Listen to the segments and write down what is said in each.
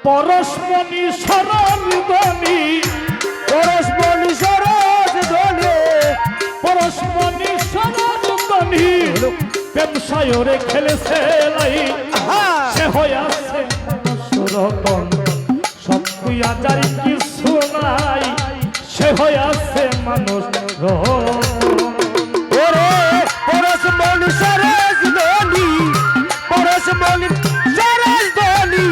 পরশমণি সরণি পরশমণি সরণি পরশমণি সরণি প্রেম সায়রে খেলেছে লাই সে হয়ে আছে সুরতন সব তুই আজার কিছু নাই সে হয়ে আছে মানুষ ওরে পরশমণি সরণি পরশমণি সরণি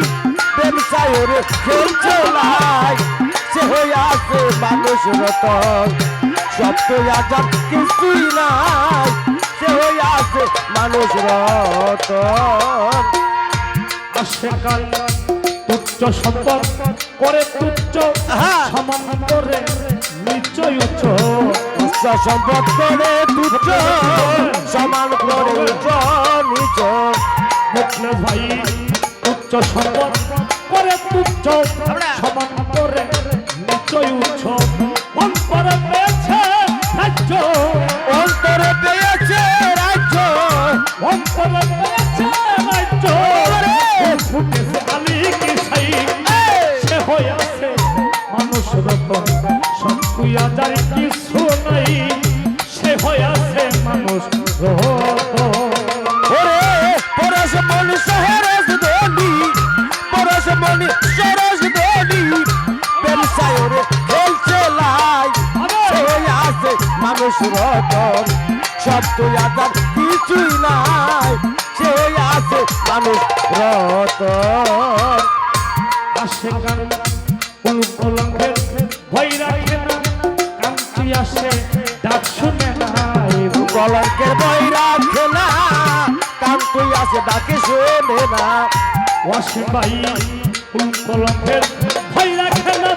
প্রেম সায়রে খেলছে লাই সে হয়ে আছে মানুষ রতন সব তো আজাদ কিছুই নাই সে হয়ে আছে মানুষ রতন আসে কাল তুচ্ছ সম্পদ করে তুচ্ছ সমান করে নিশ্চয় উচ্চ উচ্চ সম্পদ করে তুচ্ছ সমান করে উচ্চ নিচ মুখলে ভাই তুচ্ছ সম্পদ করে তুচ্ছ সমান করে নিশ্চয় উচ্চ অন্তরে পেয়েছে রাজ্য অন্তরে পেয়েছে রাজ্য অন্তরে পেয়েছে রাজ্য ফুটেছে আলী কি সাই সে হয়ে আছে মানুষ রতন সবকুই আজার কিছু নাই সে হয়ে আছে মানুষ রতন ওরে পরশমণি সরস দলি পরশমণি সরস দলি প্রেম সায়রে খেলছে লাই সে হয়ে আছে মানুষ রতন সব তো আজাদ কিছুই নাই সে হয়ে আছে মানুষ রতন আসে গান কলঙ্কের ভয় রাখে না কান্তি আসে ডাক শুনে না কলঙ্কের বই রাখে না কান তুই আছে ডাকে শোনে না ওয়াসে ভাই কলঙ্কের ভয় রাখে না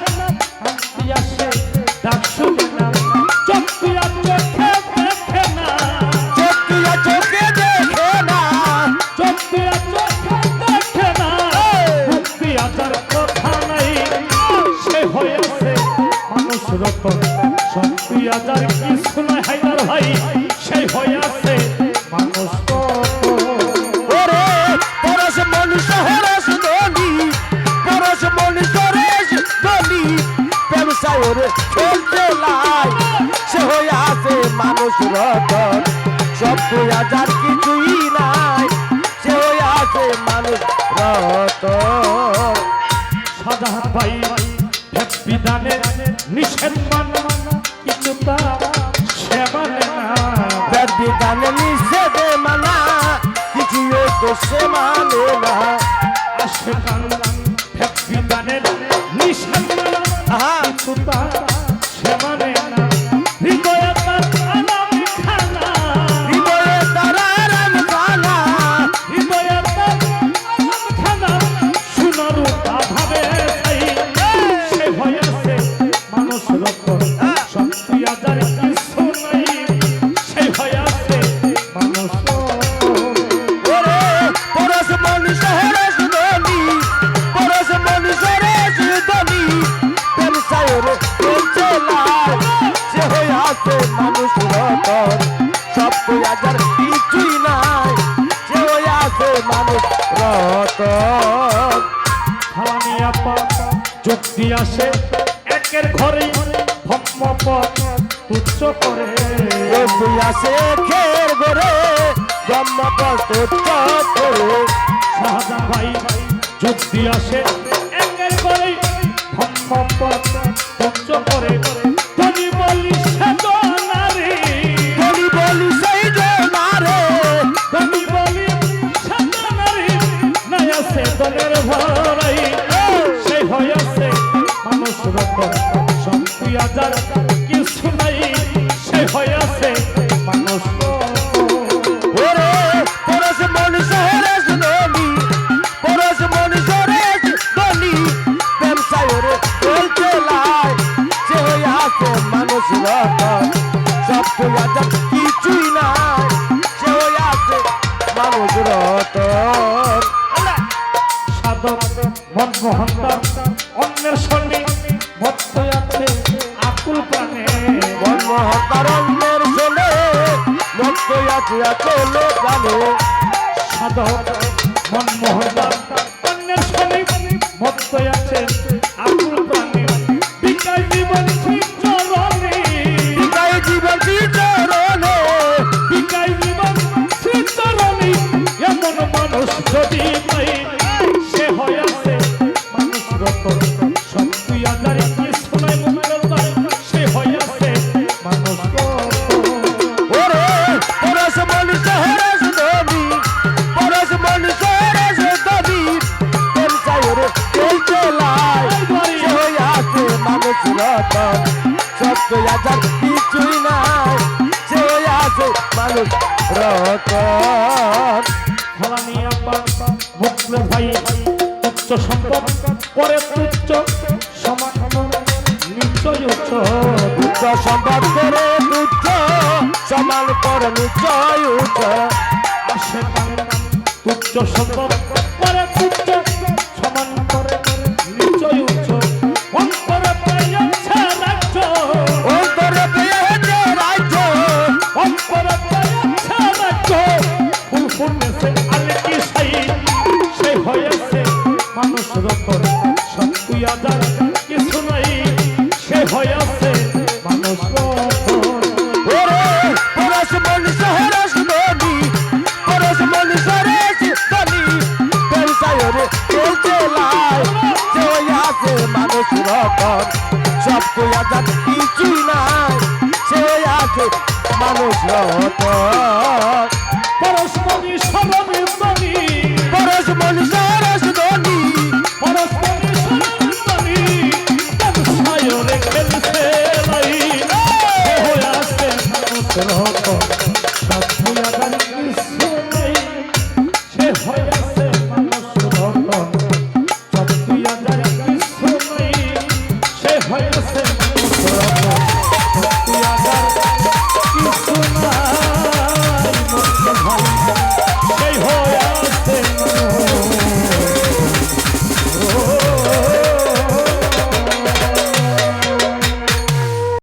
কান্তি আসে ডাক শুনে না চোখ তুইয়া চোখে দেখে না চোখ তুইয়া চোখে দেখে না চোখ তুইয়া চোখে দেখে না মুক্তি আচার কথা নাই সে হয়েছে মানুষ রতন শক্তি আচার কিছু নাই হায়দার ভাই সে হয়েছে মানুষ ওরে পরশমণি সরস দলি পরশমণি সরস দলি প্রেম সায়রে খেলতে লাই সে হয়ে আছে মানুষ রতন সব তুই আজার কিছুই নাই সে হয়ে আছে মানুষ রতন সাধারণ ভাই বিধানে নিষেধ মানা কিছু তা সে মানে না বেদ বিধানে নিষেধে মানা কিছু তো সে মানে না আসে কান বিধানের নিষেধ মানা কিছু তা সে মানে না হৃদয়ে তার আরাম খানা হৃদয়ে তারা রাম খানা হৃদয়ে তার আরাম খানা সোনার আধারে তাই সে হয়েছে মানুষ রতন শক্তি আজার কিছু নাই সে হয়েছে মানুষ ওরে পরশমণি সরস দলি পরশমণি সরস দলি প্রেম সায়রে খেলছে লাই সে হয়ে আছে মানুষ রতন সব তো আজার কিছুই নাই সে হয়ে আছে মানুষ রতন ফালানি আপা যুক্তি আসে একের ঘরে ভম্মপদ তুচ্ছ করে তুই আসে খের গরে ব্রহ্মপদ করে শাহজাহান ভাই যুক্তি আসে একের ঘরে ভম্মপদ তুচ্ছ করে ধনী বলি সেজো নারী বলি বলি সেই জনারে ধনী বলি সেজো নারী নাই আছে দলের ভরাই সে হয়েছে মানুষ রতন শক্তি আজার কিছু নাই সে হয়েছে মানুষ ওরে পরশমণি সরস দলি পরশমণি সরস দলি প্রেম সায়রে খেলতে লাই সে হয়ে আছে মানুষ রতন সব তো আজাদ কিছুই নাই সে হয়ে আছে মানুষ রতন সাধক মনমোহন দাস অন্যের সঙ্গে ভক্ত আছে আকুল প্রাণে মনমোহনের শোনে মত আছে চলো জানে সাধক মনমোহন দাস অন্যের সঙ্গে ভক্ত ভক্ত আছেন আকুল প্রাণে বিকায় জীবন চরণে বিকায় জীবন চরণে বিকায় জীবন চরণে এমন মানুষ যদি পাই সে হয় আছে মানুষ রতন শক্তি আদারে কি শোনায় মঙ্গলবার সে হয় আছে মানুষ রতন ওরে পরশ মনুষ হরস দেবী পরশ মনুষ হরস দেবী কোন চাইরে এই চলাই সই আছে মানুষ রতন সত্য আজার কিছুই নাই সই আছে মানুষ রতন ফলানি আপা মুখলে ভাই উচ্চ সম্পদ করে তুচ্ছ সমান নিশ্চয় উচ্চ উচ্চ সম্ভব করে তুচ্ছ সমান করে নিশ্চয় উচ্চ আসে তুচ্ছ সম্পদ করে তুচ্ছ সমান করে নিশ্চয় উচ্চ অন্তরে পেয়েছে রাজ্য অন্তরে পেয়েছে রাজ্য অন্তরে পেয়েছে রাজ্য ফুল ফুটেছে আলে কি সাই সে হয়েছে মানুষ রতন শক্তি আদার কিছু নাই সে হয়েছে